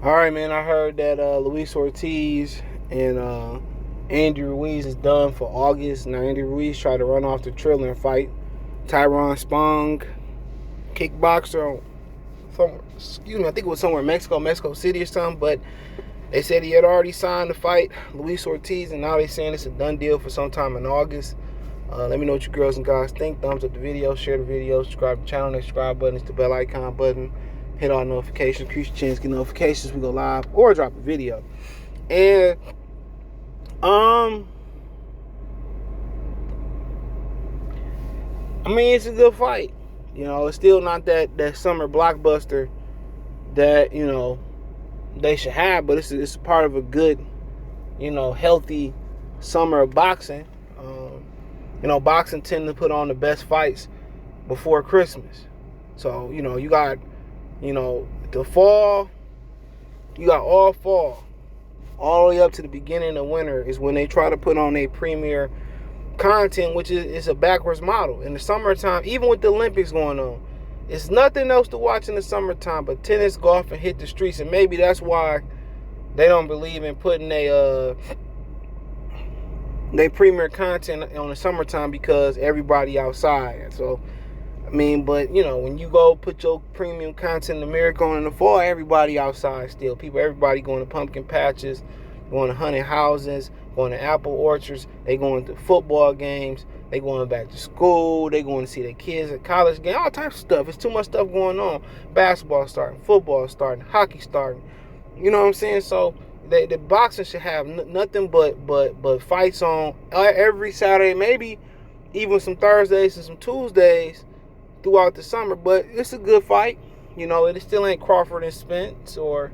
All right, man. I heard that Luis Ortiz and Andy Ruiz is done for August. Now, Andy Ruiz tried to run off the trailer and fight Tyron Spong, kickboxer. Excuse me, I think it was somewhere in Mexico City or something. But they said he had already signed to fight Luis Ortiz, and now they're saying it's a done deal for sometime in August. Let me know what you girls and guys think. Thumbs up the video, share the video, subscribe to the channel. That subscribe button is the bell icon button. Hit all notifications, increase your chance, get notifications. We go live or drop a video. And I mean, it's a good fight. It's still not that summer blockbuster that they should have, but it's part of a good, healthy summer of boxing. Boxing tend to put on the best fights before Christmas. So, you got, the fall, you got all fall, all the way up to the beginning of winter is when they try to put on a premier content, which is a backwards model. In the summertime, even with the Olympics going on, it's nothing else to watch in the summertime but tennis, golf, and hit the streets. And maybe that's why they don't believe in putting they premier content on the summertime, because everybody outside. So I mean, but when you go put your premium content in America on in the fall, everybody outside still. Everybody going to pumpkin patches, going to haunted houses, going to apple orchards. They going to football games. They going back to school. They going to see their kids at college game. All types of stuff. It's too much stuff going on. Basketball starting, football starting, hockey starting. You know what I'm saying? So the boxing should have nothing but fights on every Saturday, maybe even some Thursdays and some Tuesdays throughout the summer. But it's a good fight. It still ain't Crawford and Spence, or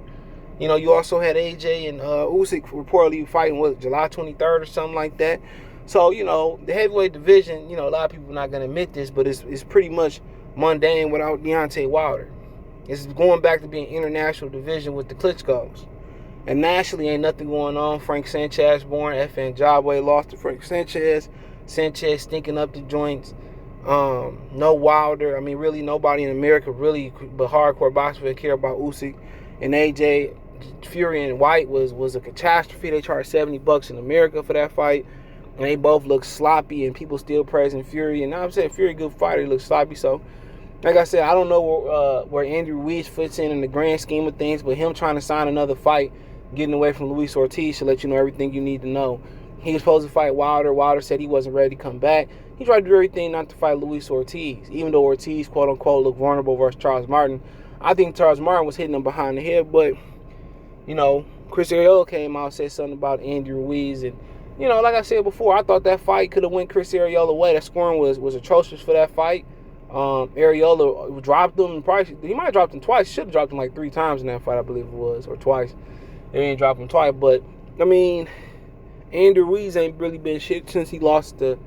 you also had AJ and Usyk reportedly fighting July 23rd or something like that. So the heavyweight division, a lot of people are not going to admit this, but it's pretty much mundane without Deontay Wilder. It's going back to being international division with the Klitschko's. And nationally, ain't nothing going on. Frank Sanchez born. FN Jabwe lost to Frank Sanchez. Sanchez stinking up the joints. No Wilder. I mean, really, nobody in America really, but hardcore boxers would care about Usyk. And AJ, Fury and White was a catastrophe. They charged $70 in America for that fight. And they both look sloppy, and people still praising Fury. And now I'm saying Fury, good fighter, he looks sloppy. So, like I said, I don't know where Andy Ruiz fits in the grand scheme of things, but him trying to sign another fight, getting away from Luis Ortiz, should let you know everything you need to know. He was supposed to fight Wilder. Wilder said he wasn't ready to come back. He tried to do everything not to fight Luis Ortiz, even though Ortiz, quote unquote, looked vulnerable versus Charles Martin. I think Charles Martin was hitting him behind the head, but Chris Arreola came out and said something about Andy Ruiz, and like I said before, I thought that fight could have went Chris Arreola away. That scoring was atrocious for that fight. Arreola dropped him. He might have dropped him twice. Should have dropped him like 3 times in that fight, I believe it was, or twice. They didn't drop him twice, but I mean, Andy Ruiz ain't really been shit since he lost to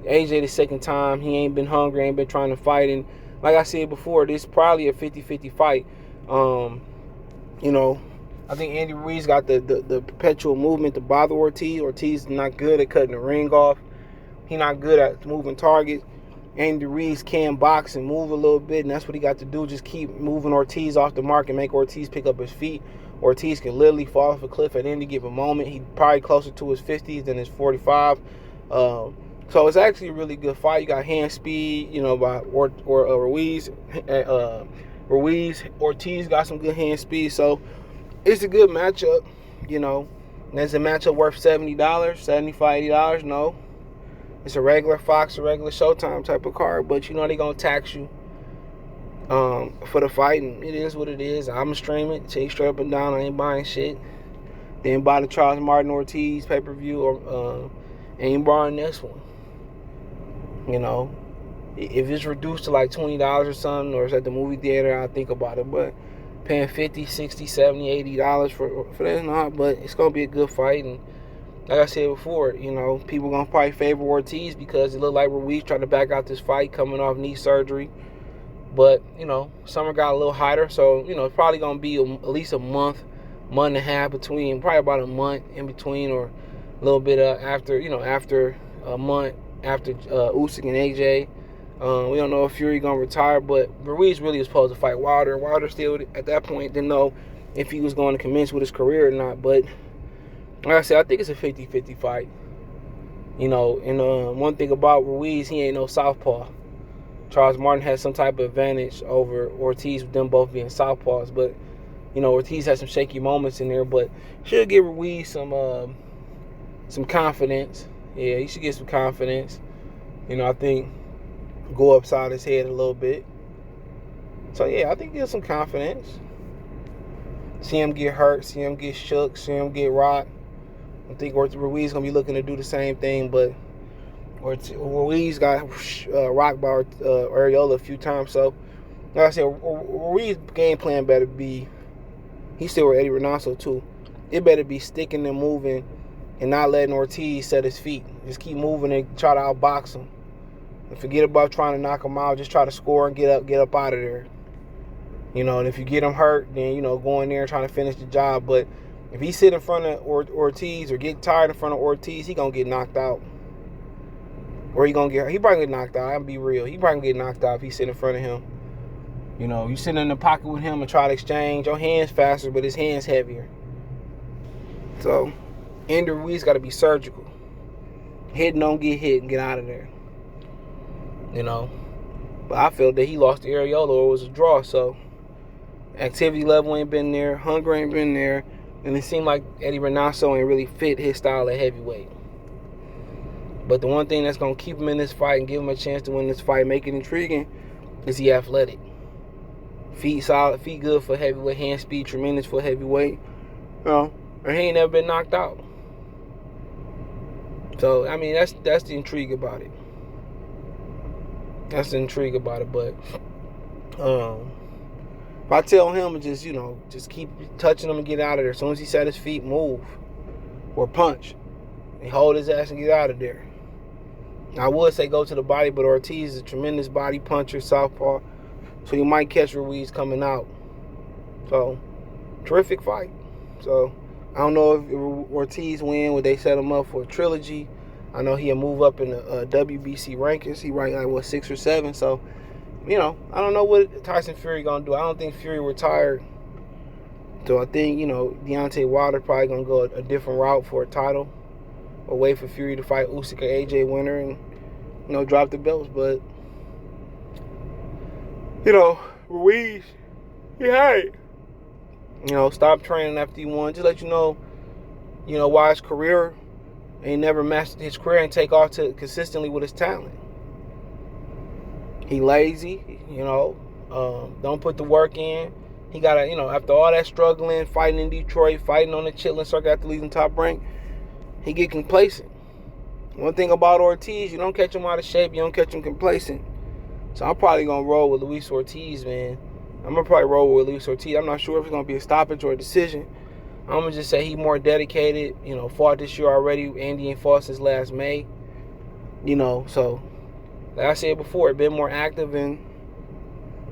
AJ the second time. He ain't been hungry, ain't been trying to fight, and like I said before, this is probably a 50-50 fight. I think Andy Ruiz got the perpetual movement to bother Ortiz. Ortiz is not good at cutting the ring off. He not good at moving targets. Andy Ruiz can box and move a little bit, and that's what he got to do. Just keep moving Ortiz off the mark and make Ortiz pick up his feet. Ortiz can literally fall off a cliff at any given moment. He's probably closer to his 50s than his 45. So it's actually a really good fight. You got hand speed, by Ruiz. Ruiz, Ortiz got some good hand speed. So it's a good matchup. There's a matchup worth $70, $75, $80. No. It's a regular Fox, a regular Showtime type of card, but they're going to tax you for the fight, and it is what it is. I'm going to stream it, take straight up and down. I ain't buying shit. Then buy the Charles Martin Ortiz pay-per-view, or ain't buying this one. If it's reduced to like $20 or something, or it's at the movie theater, I'll think about it, but paying $50, $60, $70, $80 for that, not, but it's going to be a good fight. And like I said before, people going to probably favor Ortiz because it looked like Ruiz trying to back out this fight coming off knee surgery. But, summer got a little hotter, so, it's probably going to be at least a month and a half between, probably about a month in between, or a little bit after, after a month after Usyk and AJ. We don't know if Fury going to retire, but Ruiz really was supposed to fight Wilder. Wilder still, at that point, didn't know if he was going to commence with his career or not. But like I said, I think it's a 50-50 fight. You know, and one thing about Ruiz, he ain't no southpaw. Charles Martin has some type of advantage over Ortiz with them both being southpaws. But, you know, Ortiz has some shaky moments in there, but should give Ruiz some confidence. Yeah, he should get some confidence. You know, I think go upside his head a little bit. So, yeah, I think get some confidence. See him get hurt, see him get shook, see him get rocked. I think Ruiz going to be looking to do the same thing, but Ruiz got rocked by Arreola a few times. So, like I said, Ruiz game plan better be, he's still with Eddie Reynoso too. It better be sticking and moving and not letting Ortiz set his feet. Just keep moving and try to outbox him. And forget about trying to knock him out. Just try to score and get up out of there. You know, and if you get him hurt, then, you know, go in there and try to finish the job. But if he sit in front of Ortiz or get tired in front of Ortiz, he going to get knocked out. Or he probably get knocked out. I'll be real. He probably get knocked out if he sit in front of him. You know, you sit in the pocket with him and try to exchange. Your hand's faster, but his hand's heavier. So, Andy Ruiz got to be surgical. Hit, don't get hit, and get out of there. You know. But I feel that he lost to Arreola or it was a draw. So, activity level ain't been there. Hunger ain't been there. And it seemed like Eddie Reynoso ain't really fit his style at heavyweight. But the one thing that's going to keep him in this fight and give him a chance to win this fight, make it intriguing, is he athletic. Feet solid, feet good for heavyweight, hand speed tremendous for heavyweight. You know, and he ain't never been knocked out. So, I mean, that's the intrigue about it. That's the intrigue about it. But if I tell him to just, you know, just keep touching him and get out of there. As soon as he set his feet, move. Or punch. And hold his ass and get out of there. I would say go to the body, but Ortiz is a tremendous body puncher, southpaw. So you might catch Ruiz coming out. So, terrific fight. So, I don't know if Ortiz win, would they set him up for a trilogy? I know he'll move up in the WBC rankings. He ranked like, 6 or 7. So, you know, I don't know what Tyson Fury going to do. I don't think Fury retired. So, I think, you know, Deontay Wilder probably going to go a different route for a title. Or wait for Fury to fight Usyk or AJ winner and, you know, drop the belts. But, you know, Ruiz, hey, you know, stop training after he won. Just let you know why his career ain't never matched his career and take off to consistently with his talent. He lazy, you know, don't put the work in. He got to, you know, after all that struggling, fighting in Detroit, fighting on the chitlin circuit after leaving Top Rank, he get complacent. One thing about Ortiz, you don't catch him out of shape, you don't catch him complacent. So I'm probably going to roll with Luis Ortiz, man. I'm going to probably roll with Luis Ortiz. I'm not sure if it's going to be a stoppage or a decision. I'm going to just say he more dedicated. You know, fought this year already. Andy ain't fought since last May. You know, so, like I said before, been more active and,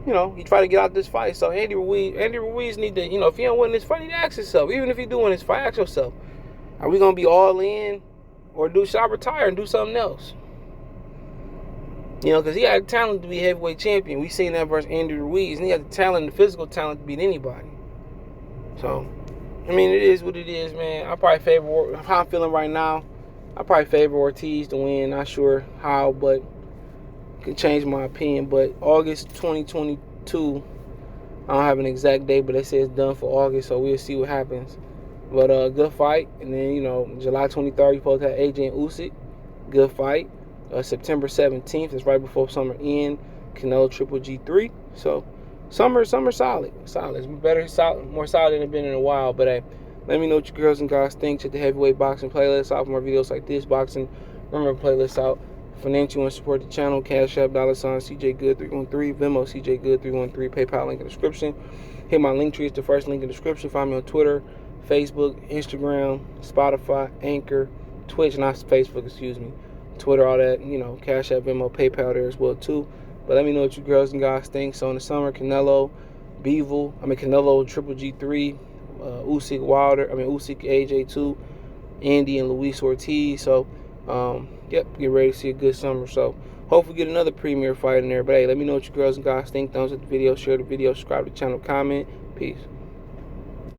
you know, he tried to get out this fight. So Andy Ruiz need to, you know, if he don't win this fight, he need to ask himself. Even if he do win this fight, ask yourself, are we going to be all in or should I retire and do something else? You know, because he had the talent to be heavyweight champion. We seen that versus Andy Ruiz. And he had the talent, the physical talent to beat anybody. So, I mean, it is what it is, man. I probably favor, how I'm feeling right now, I probably favor Ortiz to win. Not sure how, but could change my opinion. But August 2022, I don't have an exact date, but they say it's done for August, so we'll see what happens. But good fight. And then, you know, July 23rd, you're supposed to have AJ and Usyk. Good fight. September 17th is right before summer end. Canelo Triple G3. So summer solid. It's better, solid, more solid than it's been in a while. But hey, let me know what you girls and guys think. Check the heavyweight boxing playlist out for more videos like this. Boxing, remember playlist out. Financial and support the channel. Cash App, $, CJ Good 313, Venmo CJ Good 313, PayPal link in the description. Hit my link tree. It's the first link in the description. Find me on Twitter, Facebook, Instagram, Spotify, Anchor, Twitch, not Facebook, excuse me. Twitter, all that, you know, Cash App, Venmo, PayPal there as well too. But let me know what you girls and guys think. So in the summer, Canelo Triple G3, Usyk AJ 2, Andy and Luis Ortiz. So yep, get ready to see a good summer. So hopefully get another premier fight in there. But hey, let me know what you girls and guys think. Thumbs up the video, share the video, subscribe to the channel, comment. Peace.